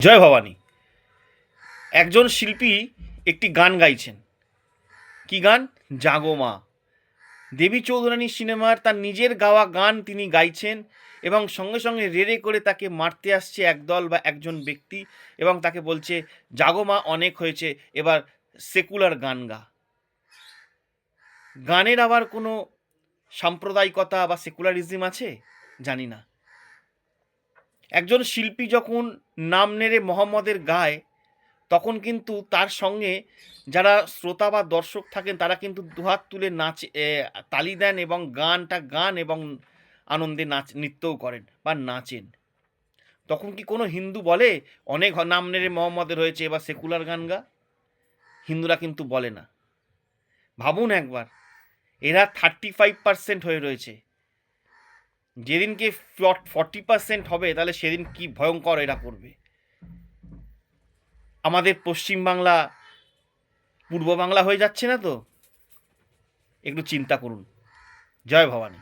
জয় ভবানী। একজন শিল্পী একটি গান গাইছেন। কি গান? জাগো মা। দেবী চৌধুরানী সিনেমার তার নিজের গাওয়া গান তিনি গাইছেন এবং সঙ্গে সঙ্গে রেড়ে করে তাকে মারতে আসছে একদল বা একজন ব্যক্তি এবং তাকে বলছে, জাগো মা, অনেক হয়েছে, এবার সেকুলার গান গা। গানের আবার কোনো সাম্প্রদায়িকতা বা সেকুলারিজম আছে? জানি না। একজন শিল্পী যখন নাম নেড়ে মোহাম্মদের গায়, তখন কিন্তু তার সঙ্গে যারা শ্রোতা বা দর্শক থাকেন তারা কিন্তু দুহাত তুলে তালি দেন এবং গানটা গান এবং আনন্দে নৃত্যও করেন বা নাচেন। তখন কি কোনো হিন্দু বলে অনেক নাম নেড়ে মোহাম্মদের হয়েছে, এবার সেকুলার গান গা? হিন্দুরা কিন্তু বলে না। ভাবুন একবার, এরা 35% হয়ে রয়েছে। যেদিনকে 40% হবে তাহলে সেদিন কি ভয়ঙ্কর এরা করবে। আমাদের পশ্চিমবাংলা পূর্ব বাংলা হয়ে যাচ্ছে না তো? একটু চিন্তা করুন। জয় ভবানী।